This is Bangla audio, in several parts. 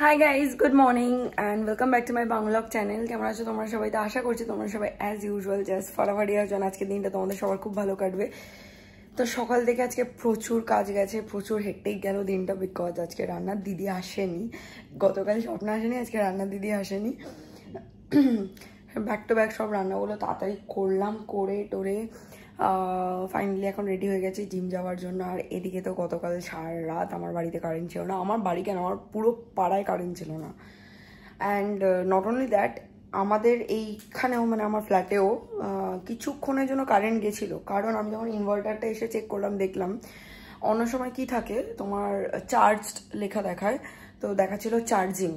Hi guys, good morning and welcome back to my Bangla channel. কেমন আছো তোমরা সবাই? তো আশা করছি তোমরা সবাই অ্যাজ ইউজুয়াল জাস্ট ফাটাফাটি আছো। আজকের দিনটা তোমাদের সবার খুব ভালো কাটবে। তো সকাল থেকে আজকে প্রচুর কাজ গেছে, প্রচুর হেক্টিক গেল দিনটা, বিকজ আজকে রান্নার দিদি আসেনি। গতকাল স্বপ্ন আসেনি, আজকে রান্নার দিদি আসেনি। ব্যাক টু ব্যাক সব রান্নাগুলো তাড়াতাড়ি করলাম, করে টোরে ফাইনালি এখন রেডি হয়ে গেছি জিম যাওয়ার জন্য। আর এদিকে তো গতকাল সারা রাত আমার বাড়িতে কারেন্ট ছিল না। আমার বাড়ি কেন, আমার পুরো পাড়ায় কারেন্ট ছিল না। অ্যান্ড নট অনলি দ্যাট, আমাদের এইখানেও মানে আমার ফ্ল্যাটেও কিছুক্ষণের জন্য কারেন্ট গেছিলো। কারণ আমি যখন ইনভার্টারটা এসে চেক করলাম, দেখলাম অন্য সময় কি থাকে তোমার চার্জড লেখা দেখায়, তো দেখাচ্ছিল চার্জিং।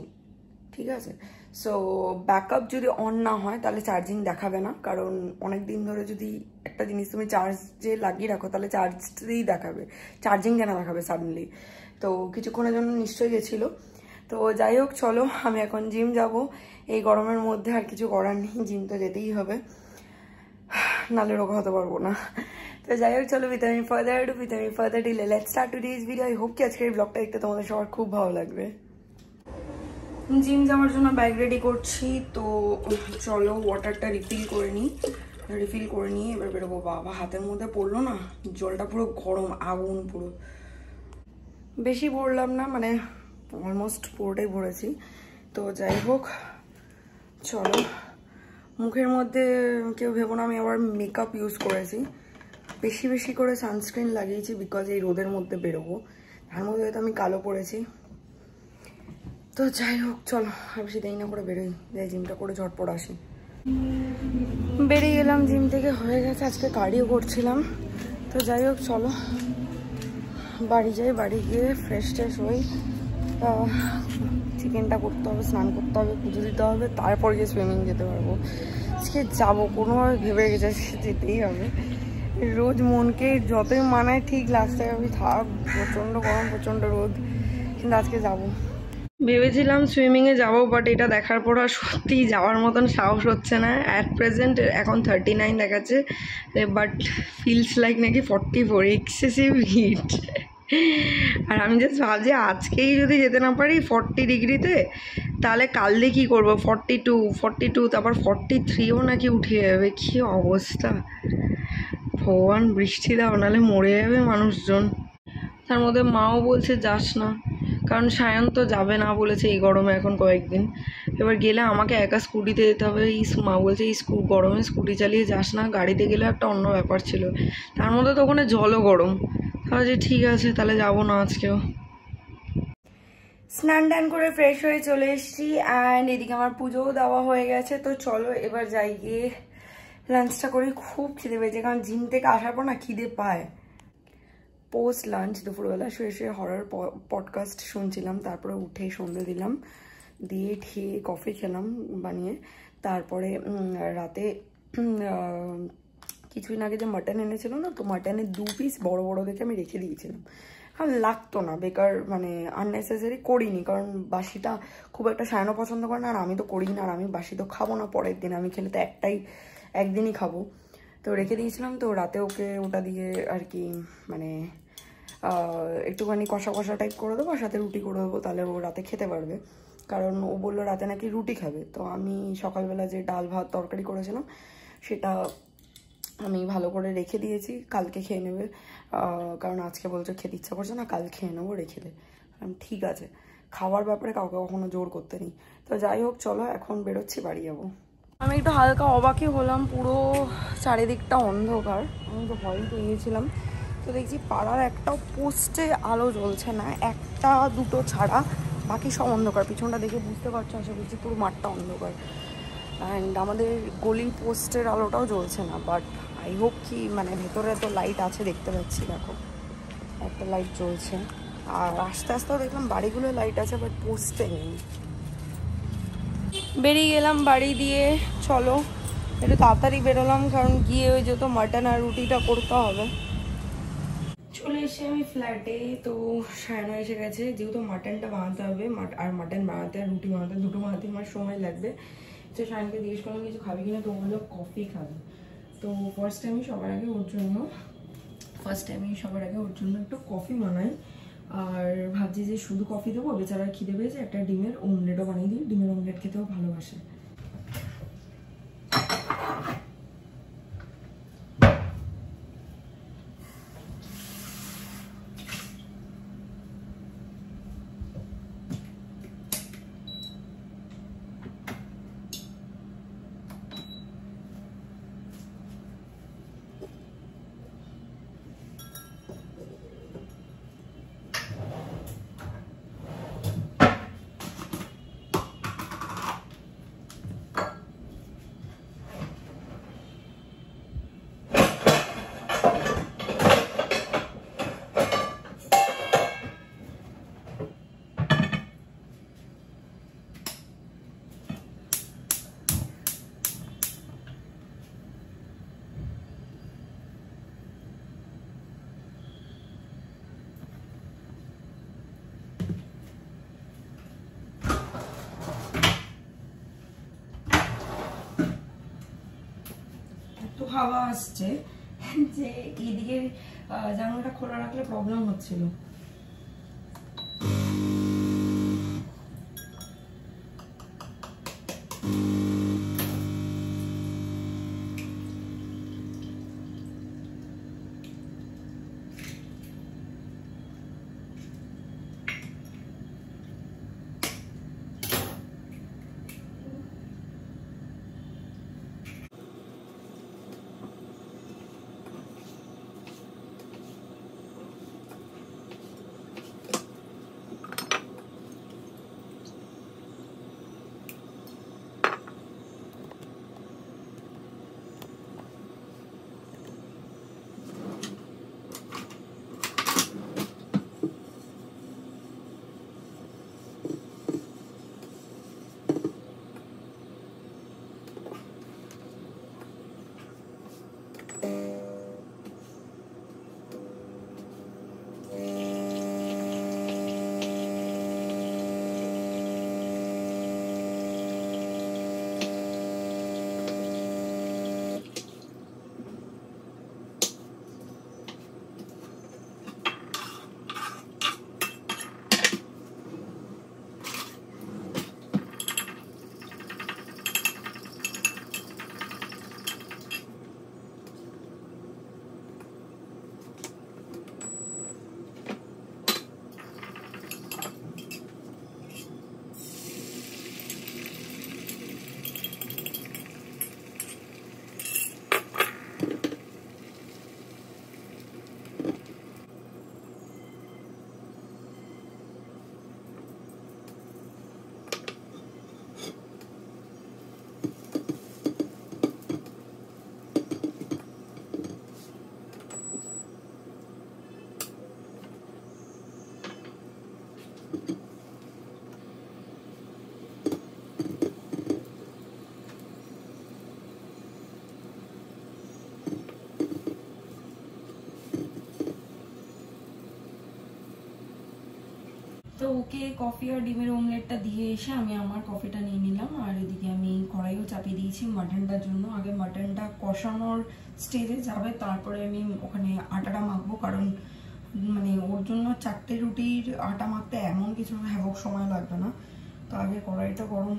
ঠিক আছে, সো ব্যাকআপ যদি অন না হয় তাহলে চার্জিং দেখাবে না। কারণ অনেক দিন ধরে যদি একটা জিনিস তুমি চার্জে লাগিয়ে রাখো তাহলে চার্জই দেখাবে, চার্জিং কেন দেখাবে সাডেনলি। তো কিছুক্ষণের জন্য নিশ্চয়ই গেছিলো। তো যাই হোক, চলো আমি এখন জিম যাব। এই গরমের মধ্যে আর কিছু করার নেই, জিম তো যেতেই হবে, নাহলে রোগ হতে পারবো না। তো যাই হোক, চলো without further delay let's start today's video. I hope কি আজকের এই ব্লগটা দেখতে তোমাদের সবার খুব ভালো লাগবে। জিম যাওয়ার জন্য ব্যাগ রেডি করছি, তো চলো ওয়াটারটা রিফিল করে নিই, এবার বেরোবো। বাবা হাতের মধ্যে পড়লো না, জলটা পুরো গরম, আগুন পুরো। বেশি ভরলাম না, মানে অলমোস্ট পুরোটাই ভরেছি। তো যাই হোক, চলো। মুখের মধ্যে কেউ ভেবো না আমি আবার মেকআপ ইউজ করেছি, বেশি করে সানস্ক্রিন লাগিয়েছি, বিকজ এই রোদের মধ্যে বেরোবো। তার মধ্যে হয়তো আমি কালো পড়েছি। তো যাই হোক, চলো আর বেশি দেরি না করে বেরোই, যাই জিমটা করে ঝটপট আসি। বেরিয়ে গেলাম জিম থেকে, হয়ে গেছে। আজকে কার্ডিও করছিলাম। তো যাই হোক, চলো বাড়ি যাই। বাড়ি গিয়ে ফ্রেশ ট্রেশ হই, চিকেনটা করতে হবে, স্নান করতে হবে, পুজো দিতে হবে, তারপর গিয়ে সুইমিং যেতে পারবো। আজকে যাবো, কোনোভাবে ভেবে রেখেছি আজকে যেতেই হবে। রোজ মনকে যতই মানায় ঠিক লাস্টে আমি থাক, প্রচণ্ড গরম, প্রচণ্ড রোদ, কিন্তু আজকে যাবো। ভেবেছিলাম সুইমিংয়ে যাবো, বাট এটা দেখার পর আর সত্যিই যাওয়ার মতন সাহস হচ্ছে না। অ্যাট প্রেজেন্ট এখন 39 দেখাচ্ছে, বাট ফিলস লাইক নাকি 44, এক্সেসিভ হিট। আর আমি জাস্ট ভাবছি আজকেই যদি যেতে না পারি 40 ডিগ্রিতে, তাহলে কাল দিয়ে কী করবো? 42, তারপর 43ও নাকি উঠে যাবে। কী অবস্থা! ভগবান বৃষ্টি দাও, নাহলে মরে যাবে মানুষজন। তার মধ্যে মাও বলছে যাস না, কারণ সায়ন তো যাবে না বলেছে এই গরমে এখন কয়েকদিন। এবার গেলে আমাকে একা স্কুটিতে যেতে হবে। মা বলছে এই গরমে স্কুটি চালিয়ে যাস না, গাড়িতে গেলে একটা অন্য ব্যাপার ছিল। তার মধ্যে তো ওখানে জলও গরম। তাহলে ঠিক আছে, তাহলে যাবো না আজকেও। স্নান টান করে ফ্রেশ হয়ে চলে এসেছি, অ্যান্ড এদিকে আমার পুজোও দেওয়া হয়ে গেছে। তো চলো এবার যাই, গিয়ে লাঞ্চটা করি। খুব খিদে পেয়েছে, কারণ জিম থেকে আসার পর না খিদে পায়। পোস্ট লাঞ্চ দুপুরবেলা শুয়ে হরর পডকাস্ট শুনছিলাম, তারপরে উঠে সন্ধে দিলাম, দিয়ে খেয়ে কফি খেলাম বানিয়ে। তারপরে রাতে কিছুদিন আগে যে মাটন এনেছিল না, তো মাটনের 2 পিস বড় বড় দেখে আমি রেখে দিয়েছিলাম, কারণ লাগতো না, বেকার মানে আননেসেসারি করিনি। কারণ বাসিটা খুব একটা সায়নও পছন্দ করে না, আর আমি তো করি না, আর আমি বাসি তো খাবো না পরের দিন, আমি খেলে তো একদিনই খাবো। তো রেখে দিয়েছিলাম, তো রাতে ওকে ওটা দিয়ে আর কি মানে একটুখানি কষা কষা টাইপ করে দেবো, আর সাথে রুটি করে দেবো, তাহলে ও রাতে খেতে পারবে। কারণ ও বললো রাতে নাকি রুটি খাবে। তো আমি সকালবেলা যে ডাল ভাত তরকারি করেছিলাম সেটা আমি ভালো করে রেখে দিয়েছি, কালকে খেয়ে নেবে। কারণ আজকে বলছে খেতে ইচ্ছা করছে না, কাল খেয়ে নেবো, রেখে দে। ঠিক আছে, খাওয়ার ব্যাপারে কাউকে কখনো জোর করতে নেই। তো যাই হোক, চলো এখন বেরোচ্ছি, বাড়ি যাবো। আমি একটু হালকা অবাকই হলাম, পুরো চারিদিকটা অন্ধকার। আমি তো ভয় পেয়ে গিয়েছিলাম। তো দেখছি পাড়ার একটাও পোস্টে আলো জ্বলছে না, একটা দুটো ছাড়া, বাকি সব অন্ধকার। পিছনটা দেখে বুঝতে পারছো আশা করছি, পুরো মাঠটা অন্ধকার। অ্যান্ড আমাদের গলির পোস্টের আলোটাও জ্বলছে না, বাট আই হোপ কি মানে ভেতরে তো লাইট আছে, দেখতে পাচ্ছি, দেখো একটা লাইট জ্বলছে। আর আস্তে আস্তেও দেখলাম বাড়িগুলো লাইট আছে, বাট পোস্টে নেই। বেরিয়ে গেলাম বাড়ি দিয়ে, চলো একটু তাড়াতাড়ি বেরোলাম, কারণ গিয়ে ওই যত মাটন আর রুটিটা করতে হবে। চলে এসে আমি ফ্ল্যাটে, তো সায়না এসে গেছে। যেহেতু মাটনটা বানাতে হবে, আর মাটন বানাতে আর রুটি বানাতে দুটো বানাতে আমার সময় লাগবে। তো সায়নকে জিজ্ঞেস করলাম কিছু খাবি কিনা, তো বললো কফি খাবে। তো ফার্স্ট টাইমই সবার আগে ওর জন্য একটু কফি বানাই। আর ভাবছি যে শুধু কফি দেবো, বেচারার খিদে পেয়েছে, একটা ডিমের অমলেটও বানিয়ে দিই, ডিমের অমলেট খেতেও ভালোবাসে। হাওয়া আসছে যে এইদিকে জানলাটা খোলা রাখলে প্রবলেম হচ্ছিল। তো ওকে কফি আর ডিমের অমলেটটা দিয়ে এসে আমি আমার কফিটা নিয়ে নিলাম। আর এদিকে আমি কড়াইও চাপিয়ে দিয়েছি মাটনটার জন্য। আগে মাটনটা কষানোর স্টেজে যাবে, তারপরে আমি ওখানে আটাটা মাখবো, কারণ মানে ওর জন্য 4টে রুটির আটা মাখতে এমন কিছু হ্যাবক সময় লাগবে না। তো আগে কড়াইটা গরম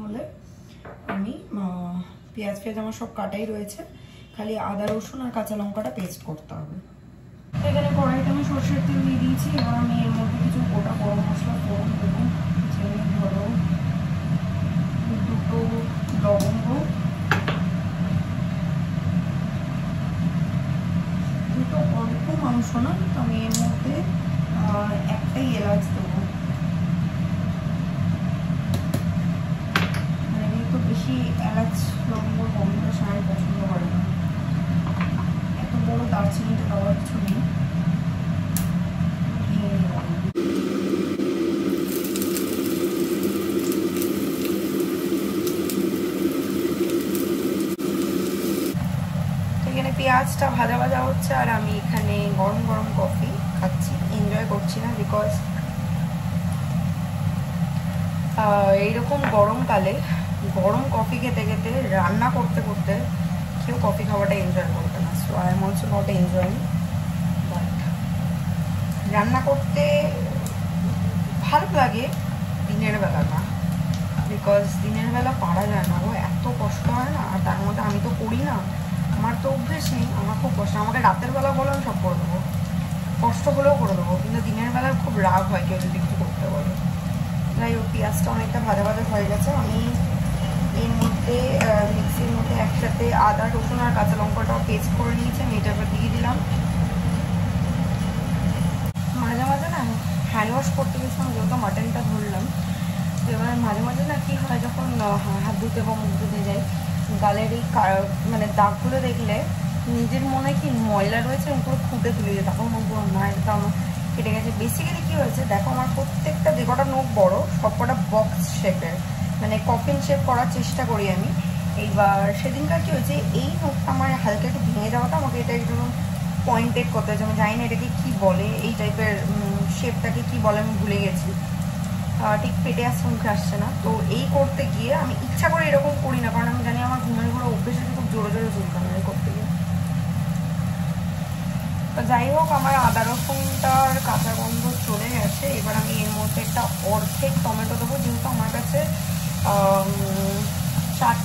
হলে আমি পেঁয়াজ আমার সব কাটাই রয়েছে, খালি আদা রসুন আর কাঁচা লঙ্কাটা পেস্ট করতে হবে। এখানে কড়াইতে আমি সরষের তেল দিয়ে দিয়েছি। এবার আমি এর মধ্যে কিছু গোটা গরম মশলা ফোড়ন দেবো, যে ধরো 2টো লবঙ্গ, 2টো অল্প মাংস না, তো আমি এর মধ্যে 1টাই এলাচ দেবো। আমি তো বেশি এলাচ লবঙ্গ গন্ধটা সবাই পছন্দ করে না, এত বড় দারচিনিটা দেওয়ার কিছু নেই। পেঁয়াজটা ভাজা ভাজা হচ্ছে আর আমি এখানে গরম গরম কফি খাচ্ছি, এনজয় করছি না, বিকজ এইরকম গরমকালে গরম কফি খেতে খেতে রান্না করতে করতে কেউ কফি খাওয়াটা এনজয় করবে না। So I am also not enjoying, but রান্না করতে ভালো লাগে, দিনের বেলা না, বিকজ দিনের বেলা পারা যায় না, ও এত কষ্ট হয় না। আর তার মধ্যে আমি তো করি না, আমার তো অভ্যেস নেই, আমার খুব কষ্ট। আমাকে রাতের বেলা বলো আমি সব করে দেবো, কষ্ট হলেও করে দেবো, কিন্তু দিনের বেলা খুব রাগ হয় কেউ যদি কিছু করতে বলে। যাই হোক, পেঁয়াজটা অনেকটা ভাজা ভাজা হয়ে গেছে। আমি এর মধ্যে মিক্সির মধ্যে একসাথে আদা, রসুন আর কাঁচা লঙ্কাটাও পেস্ট করে নিয়েছি, আমি এটা এবার দিয়ে দিলাম। মাঝে মাঝে না হ্যান্ড ওয়াশ করতে গেছিলাম, যেহেতু মাটনটা ধরলাম, তো এবার মাঝে মাঝে না কী হয়, যখন হাত ধুতে বা মুখ ধুতে যাই, গালের এই মানে দাগগুলো দেখলে নিজের মনে কি ময়লা রয়েছে পুরো ফুটে তুলে যায়, তখন মনে করো না এটা আমার কেটে গেছে। বেসিক্যালি কী হয়েছে দেখো, আমার প্রত্যেকটা যে কটা নখ বড়ো সবকটা বক্স শেপের, মানে কফিন শেপ করার চেষ্টা করি আমি। এইবার সেদিনকার কী হয়েছে, এই নখটা আমার হালকা একটু ভেঙে যাওয়াটা আমাকে এটা একটু পয়েন্টেড করতে হয়েছে। আমি জানি না এটাকে কী বলে, এই টাইপের শেপটাকে কী বলে আমি ভুলে গেছি, ঠিক পেটে আসছে, মুখে আসছে না। তো এই করতে গিয়ে আমি ইচ্ছা করে এরকম করি না, কারণ আমি জানি আমার ঘুমের ঘুরে অভ্যেস আছে খুব জোরে জোরে চলতাম এই করতে গিয়ে। তো যাই হোক, আমার আদা রসুনটার কাঁচা গন্ধ চলে গেছে। এবার আমি এর মধ্যে একটা অর্ধেক টমেটো দেবো, যেহেতু আমার কাছে 4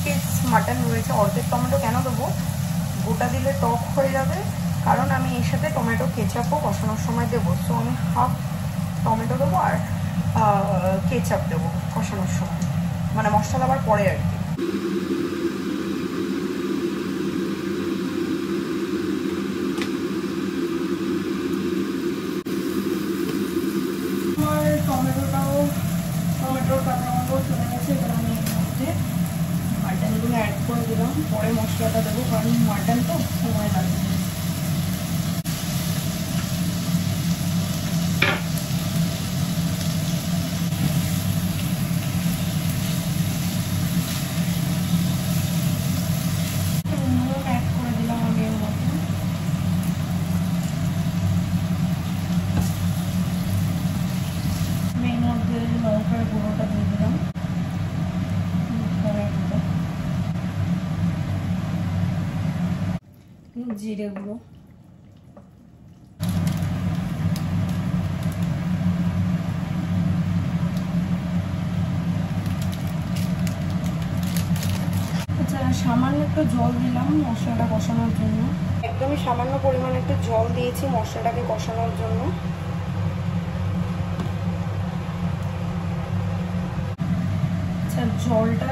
পিস মাটন রয়েছে। অর্ধেক টমেটো কেন দেবো, গোটা দিলে টক হয়ে যাবে, কারণ আমি এর সাথে টমেটো কেচাপও কষানোর সময় দেবো। সো আমি হাফ টমেটো দেবো আর কেচাপ দেবো কষানোর সময়, মানে মশলা আবার পরে আর কি। আমার টমেটোর কাঁচা গন্ধ চলে গেছে। এবার আমি এর মধ্যে মাটনগুলো অ্যাড করে দিলাম, পরে মশলাটা দেবো, কারণ মাটন তো সময় লাগবে। লঙ্কার গুঁড়োটা দিয়ে দিলাম, জিরে গুঁড়ো, আচ্ছা সামান্য একটু জল দিলাম মশলাটা কষানোর জন্য, একদমই সামান্য পরিমাণে একটু জল দিয়েছি মশলাটাকে কষানোর জন্য। জলটা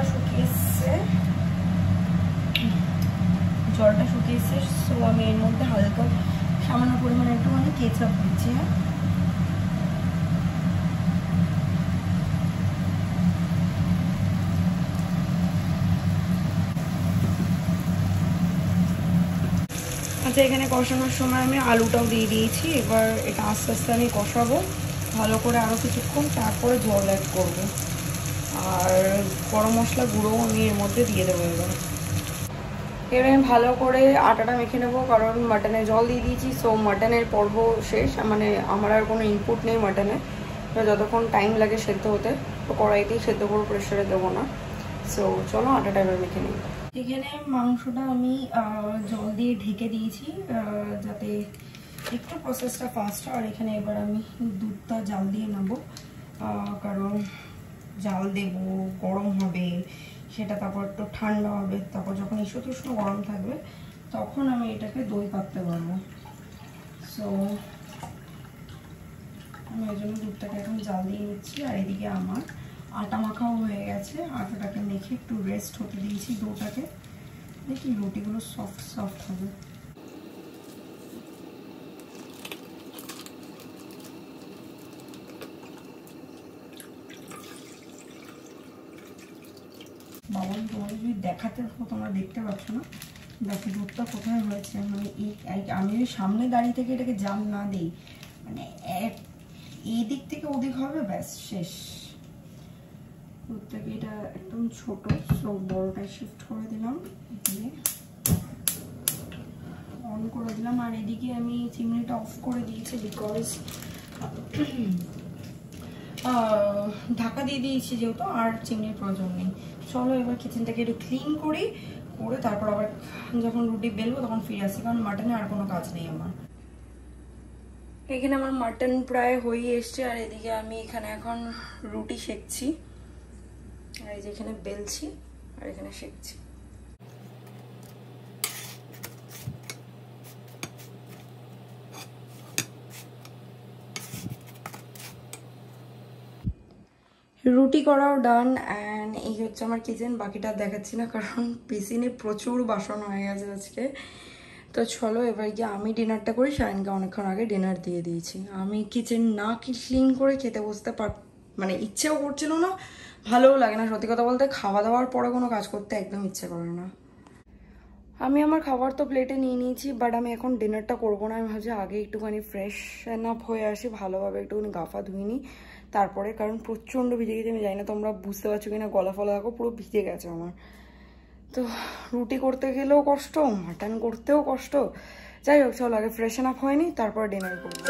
শুকিয়ে এসছে, সো আমি এর মধ্যে হালকা সামান্য পরিমাণে একটুখানি কেচাপ দিচ্ছি। আচ্ছা, এখানে কষানোর সময় আমি আলুটাও দিয়ে দিয়েছি। এবার এটা আস্তে আস্তে আমি কষাবো ভালো করে আরও কিছুক্ষণ, তারপরে জল অ্যাড করবো। আর গরম মশলা গুঁড়োও আমি এর মধ্যে দিয়ে দেবো। এবার আমি ভালো করে আটাটা মেখে নেবো, কারণ মাটনে জল দিয়ে দিয়েছি। সো মাটনের পর্ব শেষ, মানে আমার আর কোনো ইনপুট নেই মাটনে, যতক্ষণ টাইম লাগে সেদ্ধ হতে, তো কড়াইতেই সেদ্ধ করে প্রেশারে দেবো না। সো চলো আটাটা এবার মেখে নিই। এখানে মাংসটা আমি জল দিয়ে ঢেকে দিয়েছি যাতে একটু প্রসেসটা ফাস্ট হয়। আর এখানে এবার আমি দুধটা জাল দিয়ে নেবো, কারণ জাল দেব, গরম হবে, সেটা তারপর একটু ঠান্ডা হবে, তারপর যখন ইস্যুতুষ্ণ গরম থাকবে তখন আমি এটাকে দই পাততে পারবো। সো আমি ওই জন্য দুধটাকে এখন জাল দিয়ে নিচ্ছি। আর এদিকে আমার আটা মাখাও হয়ে গেছে, আটাটাকে মেখে একটু রেস্ট হতে দিয়েছি ডোটাকে, দেখি রুটিগুলো সফট সফট হবে। বাবা তোমাদের যদি দেখাতে থাকো, তোমরা দেখতে পাচ্ছ না, দেখো দুধটা কোথায় হয়েছে। মানে আমি যদি সামনে দাঁড়িয়ে থেকে এটাকে জাল না দিই, মানে এই দিক থেকে ওদিক হবে, ব্যাস শেষ। দুধটাকে এটা একদম ছোট, সো বড়টায় শিফট করে দিলাম, দিয়ে অন করে দিলাম। আর এদিকে আমি চিমনিটা অফ করে দিয়েছি, বিকজ ঢাকা দিয়ে দিয়েছি যেহেতু, আর চিমনির প্রয়োজন নেই। চলো এবার কিচেনটাকে একটু ক্লিন করি, করে তারপর আবার যখন রুটি বেলবো তখন ফিরে আসি, কারণ মাটনে আর কোনো কাজ নেই আমার। এখানে আমার মাটন প্রায় হয়ে এসছে, আর এদিকে আমি এখানে এখন রুটি সেকছি, আর এই যে এখানে বেলছি আর এখানে সেকছি। রুটি করাও ডান, অ্যান্ড এই হচ্ছে আমার কিচেন। বাকিটা দেখাচ্ছি না কারণ বেসিনে প্রচুর বাসন হয়ে গেছে আজকে। তো চলো এবার গিয়ে আমি ডিনারটা করি। শাইনকে অনেকক্ষণ আগে ডিনার দিয়ে দিয়েছি। আমি কিচেন না ক্লিন করে খেতে বসতে মানে ইচ্ছেও করছিল না, ভালোও লাগে না। সত্যি কথা বলতে খাওয়া দাওয়ার পরে কোনো কাজ করতে একদম ইচ্ছে করে না। আমি আমার খাবার তো প্লেটে নিয়ে নিয়েছি, বাট আমি এখন ডিনারটা করবো না। আমি ভাবছি আগে একটুখানি ফ্রেশ আপ হয়ে আসি, ভালোভাবে একটুখানি গাফা ধুয়ে নিই তারপরে, কারণ প্রচণ্ড ভিজে গেছে। আমি জানি না তোমরা বুঝতে পারছো কিনা, গলা ফলা দেখো পুরো ভিজে গেছে আমার। তো রুটি করতে গেলেও কষ্ট, মাটন করতেও কষ্ট। যাই হোক চলো আগে ফ্রেশ আপ হয়নি তারপর ডিনার করবো।